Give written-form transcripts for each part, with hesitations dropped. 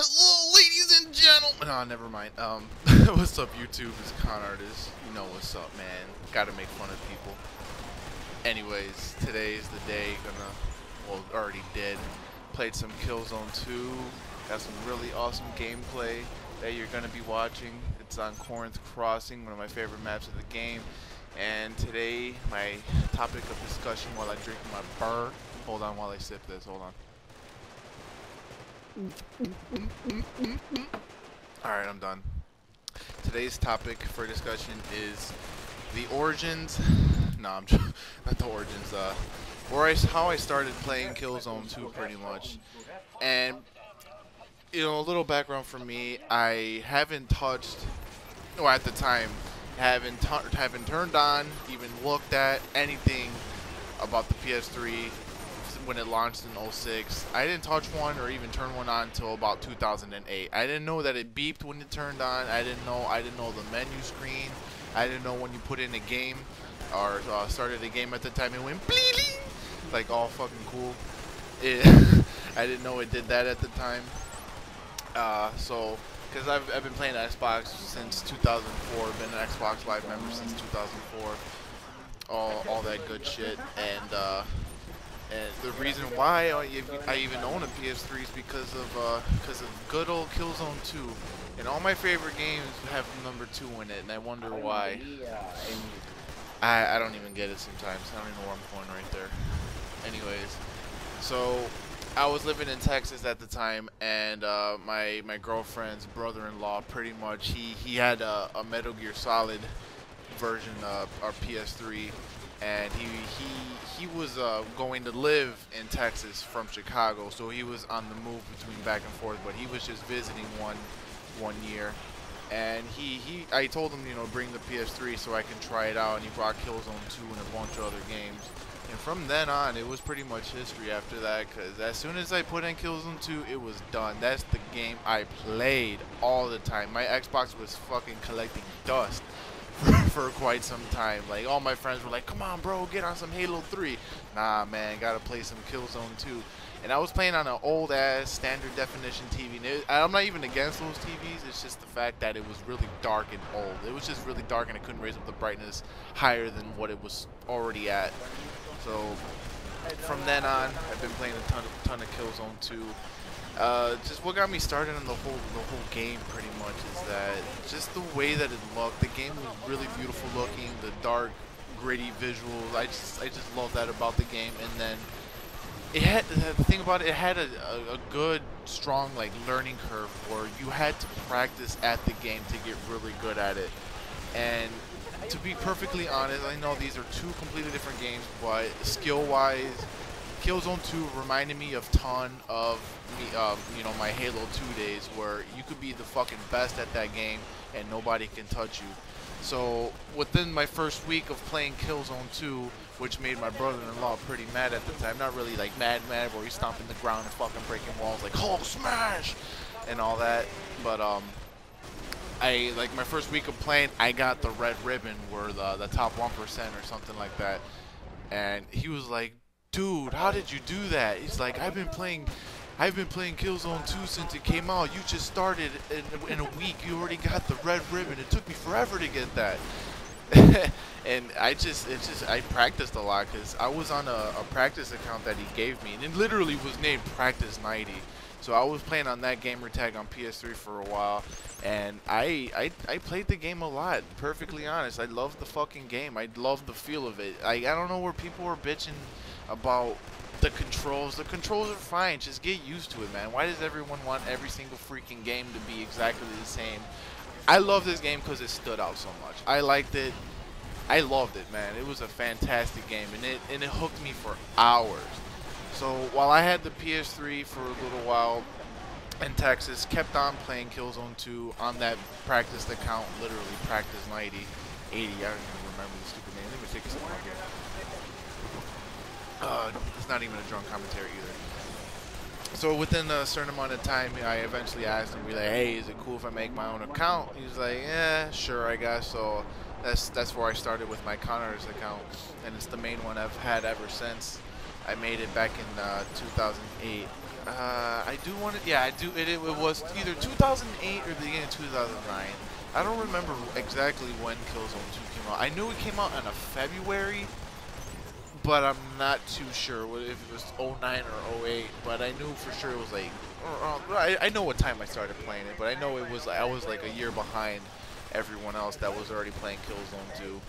Hello, ladies and gentlemen. Oh, never mind. What's up, YouTube? It's Con Artist. You know what's up, man. Gotta make fun of people. Anyways, today's the day. Well, already did. Played some Killzone 2. Got some really awesome gameplay that you're gonna be watching. It's on Corinth Crossing, one of my favorite maps of the game. And today, my topic of discussion while I drink my burr. Hold on while I sip this. Hold on. Alright, I'm done. Today's topic for discussion is the origins. No, I'm just, not the origins. How I started playing Killzone 2, pretty much. And you know, a little background for me. I haven't touched, or at the time, haven't turned on, even looked at anything about the PS3 when it launched in '06. I didn't touch one or even turn one on until about 2008. I didn't know that it beeped when it turned on. I didn't know the menu screen. I didn't know when you put in a game or started a game at the time it went bleeding, like all fucking cool. I didn't know it did that at the time. Because I've been playing Xbox since 2004. Been an Xbox Live member since 2004. All that good shit. And the reason why I even own a PS3 is because of good old Killzone 2. And all my favorite games have number 2 in it, and I wonder why. I don't even get it sometimes. I don't even know where I'm going right there. Anyways, so I was living in Texas at the time, and my girlfriend's brother-in-law, pretty much, he had a Metal Gear Solid version of our PS3. And he was going to live in Texas from Chicago, so he was on the move between back and forth. But he was just visiting one year, and I told him, you know, bring the PS3 so I can try it out. And he brought Killzone 2 and a bunch of other games. And from then on, it was pretty much history after that. Cause as soon as I put in Killzone 2, it was done. That's the game I played all the time. My Xbox was fucking collecting dust for quite some time. Like, all my friends were like, come on bro, get on some Halo 3. Nah man, gotta play some Killzone 2. And I was playing on an old ass standard definition TV. And I'm not even against those TVs, it's just the fact that it was really dark and old. It was just really dark and I couldn't raise up the brightness higher than what it was already at. So from then on, I've been playing a ton of Killzone 2. Just what got me started on the whole game pretty much is that just the way that it looked. The game was really beautiful looking, the dark, gritty visuals. I just love that about the game. And then it had the thing about it had a good, strong like learning curve where you had to practice at the game to get really good at it. And to be perfectly honest, I know these are two completely different games, but skill-wise, Killzone 2 reminded me of ton of you know, my Halo 2 days where you could be the fucking best at that game and nobody can touch you. So within my first week of playing Killzone 2, which made my brother-in-law pretty mad at the time, not really like mad where he's stomping the ground and fucking breaking walls like Hulk smash and all that, but like my first week of playing, I got the red ribbon, where the top 1% or something like that, and he was like, dude, how did you do that? He's like, I've been playing Killzone 2 since it came out. You just started in a week. You already got the red ribbon. It took me forever to get that. And I practiced a lot because I was on a practice account that he gave me, and it literally was named Practice 90. So I was playing on that gamer tag on PS3 for a while, and I played the game a lot. Perfectly honest, I loved the fucking game. I loved the feel of it. I don't know where people were bitching about the controls. The controls are fine. Just get used to it, man. Why does everyone want every single freaking game to be exactly the same? I love this game because it stood out so much. I liked it. I loved it, man. It was a fantastic game, and it hooked me for hours. So while I had the PS3 for a little while in Texas, kept on playing Killzone 2 on that practiced account, literally Practice 90, 80. I don't even remember the stupid name. Let me take a second again. It's not even a drunk commentary either. So within a certain amount of time, I eventually asked him, be like, hey, is it cool if I make my own account? He was like, yeah, sure, I guess. So that's where I started with my Con Artist account, and it's the main one I've had ever since. I made it back in 2008. I do want to. Yeah, I do. It was either 2008 or the beginning of 2009. I don't remember exactly when Killzone 2 came out. I knew it came out in a February, but I'm not too sure if it was '09 or '08. But I knew for sure it was like. I know what time I started playing it, but I know it was. I was like a year behind everyone else that was already playing Killzone 2.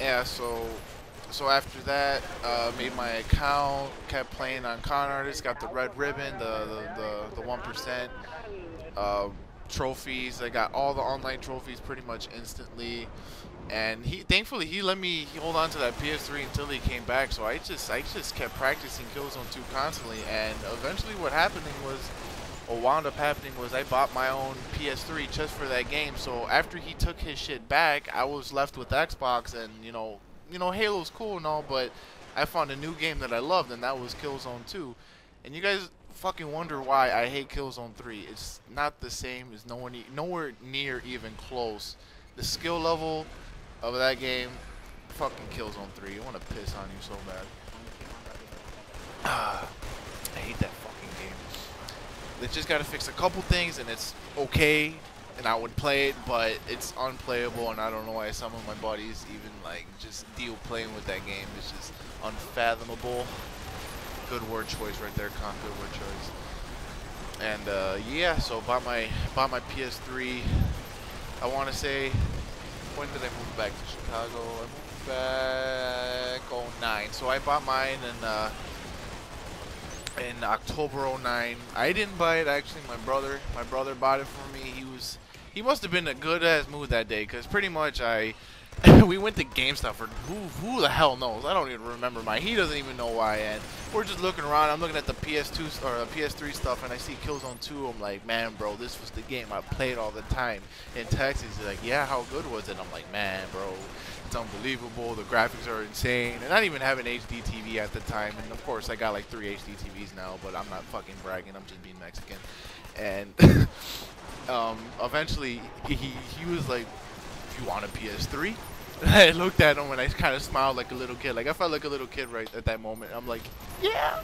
Yeah, so after that, made my account, kept playing on Con Artist, got the red ribbon, the 1% trophies. I got all the online trophies pretty much instantly, and thankfully he let me hold on to that PS3 until he came back. So I just kept practicing Killzone 2 constantly, and eventually what wound up happening was I bought my own PS3 just for that game. So after he took his shit back, I was left with Xbox, and Halo's cool and all, but I found a new game that I loved, and that was Killzone 2. And you guys fucking wonder why I hate Killzone 3. It's not the same. It's nowhere near even close. The skill level of that game, fucking Killzone 3. I want to piss on you so bad. I hate that fucking game. They just gotta fix a couple things, and it's okay, and I would play it, but it's unplayable, and I don't know why some of my buddies even like just deal playing with that game. It's just unfathomable. Good word choice right there, Con. Good word choice. And yeah, so bought my PS3. I want to say, when did I move back to Chicago? I moved back '09. So I bought mine in October '09. I didn't buy it actually. My brother bought it for me. He must have been in a good ass mood that day, because pretty much we went to GameStop for who the hell knows. I don't even remember he doesn't even know why. And we're just looking around. I'm looking at the PS2 or the PS3 stuff, and I see Killzone 2. I'm like, man, bro, this was the game I played all the time. In Texas, he's like, yeah, how good was it? I'm like, man, bro, it's unbelievable. The graphics are insane. And I didn't even have an HD TV at the time. And of course, I got like 3 HD TVs now, but I'm not fucking bragging. I'm just being Mexican. And eventually, he was like, you want a PS3? I looked at him and I kind of smiled like a little kid. Like, I felt like a little kid right at that moment. I'm like, yeah.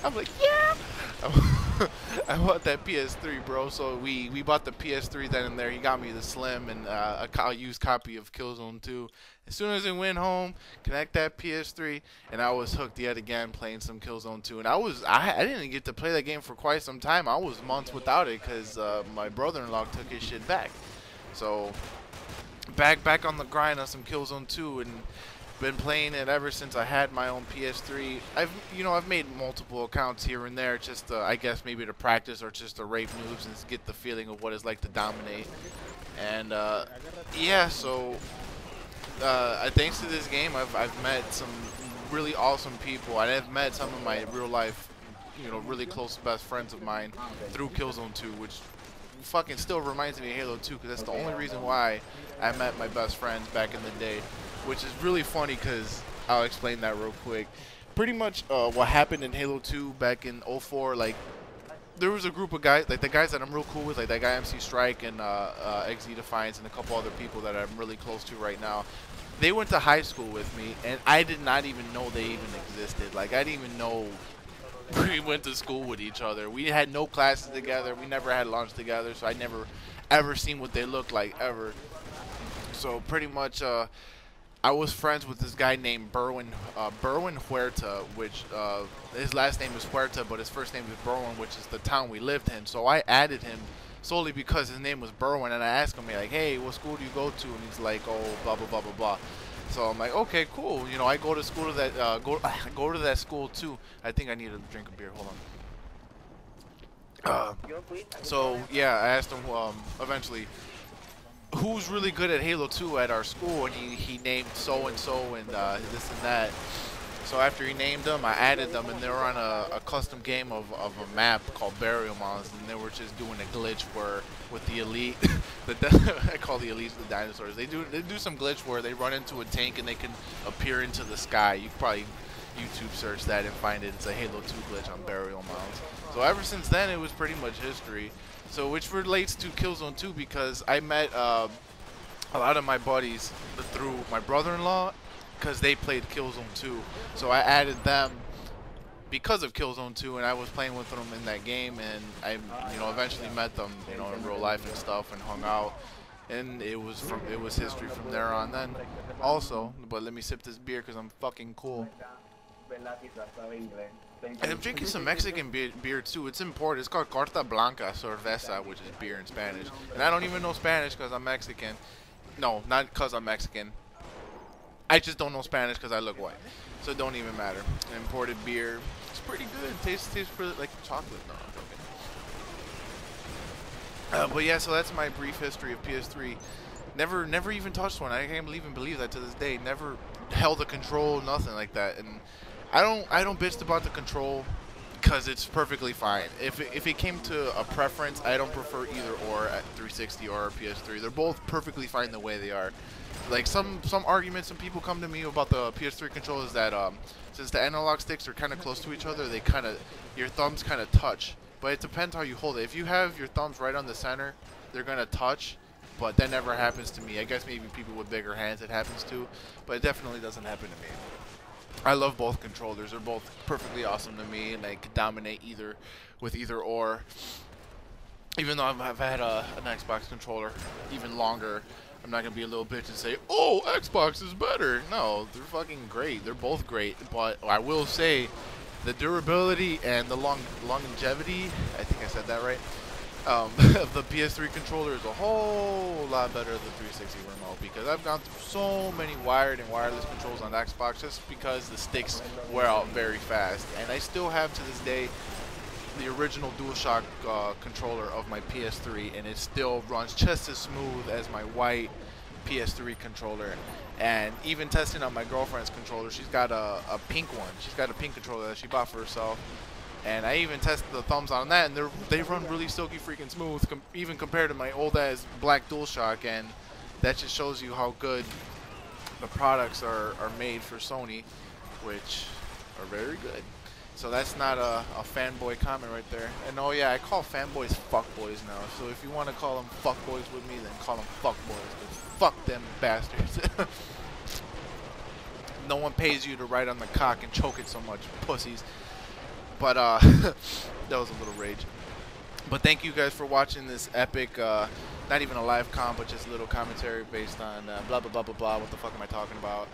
I'm like, yeah. I want that PS3, bro. So we bought the PS3 then and there. He got me the Slim and a used copy of Killzone 2. As soon as I went home, connect that PS3, and I was hooked yet again playing some Killzone 2. And I didn't get to play that game for quite some time. I was months without it because my brother-in-law took his shit back. So back on the grind on some Killzone 2, and been playing it ever since I had my own PS3. I've made multiple accounts here and there, just I guess maybe to practice or just to rape noobs and get the feeling of what it's like to dominate. And yeah, so thanks to this game, I've met some really awesome people. I've met some of my real life, really close best friends of mine through Killzone 2, which fucking still reminds me of Halo 2, because that's the only reason why I met my best friends back in the day, which is really funny because I'll explain that real quick. Pretty much what happened in Halo 2 back in '04, like, there was a group of guys, like the guys that I'm real cool with, like that guy MC Strike and XZ Defiance and a couple other people that I'm really close to right now. They went to high school with me, and I did not even know they even existed. Like, I didn't even know we went to school with each other. We had no classes together. We never had lunch together, so I never ever seen what they looked like ever. So pretty much I was friends with this guy named Berwin Huerta, which his last name is Huerta, but his first name is Berwin, which is the town we lived in. So I added him solely because his name was Berwin, and I asked him, like, hey, what school do you go to? And he's like, oh, blah blah blah blah blah. So I'm like, okay, cool. I go to school to that go to that school too. I think I need to drink a beer. Hold on. So yeah, I asked him eventually who's really good at Halo 2 at our school, and he named so and so and this and that. So after he named them, I added them, and they were on a custom game of a map called Burial Mounds, and they were just doing a glitch where with the elite, I call the elites the dinosaurs. They do some glitch where they run into a tank and they can appear into the sky. You can probably YouTube search that and find it. It's a Halo 2 glitch on Burial Mounds. So ever since then, it was pretty much history. So which relates to Killzone 2, because I met a lot of my buddies through my brother-in-law, because they played Killzone 2. So I added them because of Killzone 2, and I was playing with them in that game, and I, eventually met them, in real life and stuff, and hung out, and it was history from there on. Then, also, but let me sip this beer because I'm fucking cool. And I'm drinking some Mexican beer too. It's imported. It's called Carta Blanca Cerveza, which is beer in Spanish. And I don't even know Spanish because I'm Mexican. No, not because I'm Mexican. I just don't know Spanish because I look white. So it don't even matter. Imported beer. It's pretty good. Tastes pretty like chocolate. No, okay. But yeah, so that's my brief history of PS3. Never even touched one. I can't even believe that to this day. Never held a control, nothing like that. And I don't bitch about the control because it's perfectly fine. If it came to a preference, I don't prefer either or at 360 or PS3. They're both perfectly fine the way they are. Like some arguments, some people come to me about the PS3 controllers that since the analog sticks are kind of close to each other, they your thumbs kind of touch. But it depends how you hold it. If you have your thumbs right on the center, they're gonna touch. But that never happens to me. I guess maybe people with bigger hands it happens to, but it definitely doesn't happen to me. I love both controllers. They're both perfectly awesome to me, and I could dominate with either or. Even though I've had an Xbox controller even longer, I'm not gonna be a little bitch and say, "Oh, Xbox is better." No, they're fucking great. They're both great, but I will say, the durability and the longevity. I think I said that right. Of the PS3 controller is a whole lot better than the 360 remote, because I've gone through so many wired and wireless controls on the Xbox just because the sticks wear out very fast. And I still have to this day the original DualShock controller of my PS3, and it still runs just as smooth as my white PS3 controller. And even testing on my girlfriend's controller, she's got a pink one. She's got a pink controller that she bought for herself. And I even tested the thumbs on that, and they run really silky freaking smooth, even compared to my old ass black DualShock. And that just shows you how good the products are made for Sony, which are very good. So that's not a fanboy comment right there. And oh yeah, I call fanboys fuckboys now. So if you want to call them fuckboys with me, then call them fuckboys. Because fuck them bastards. No one pays you to ride on the cock and choke it so much, pussies. But that was a little rage. But thank you guys for watching this epic, not even a live comp, but just a little commentary based on blah blah blah blah blah. What the fuck am I talking about?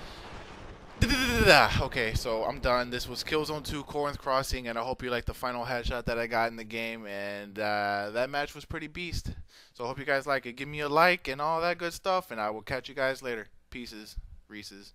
Okay, so I'm done. This was Killzone 2 Corinth Crossing, and I hope you liked the final headshot that I got in the game. And that match was pretty beast. So I hope you guys like it. Give me a like and all that good stuff, and I will catch you guys later. Pieces, Reese's.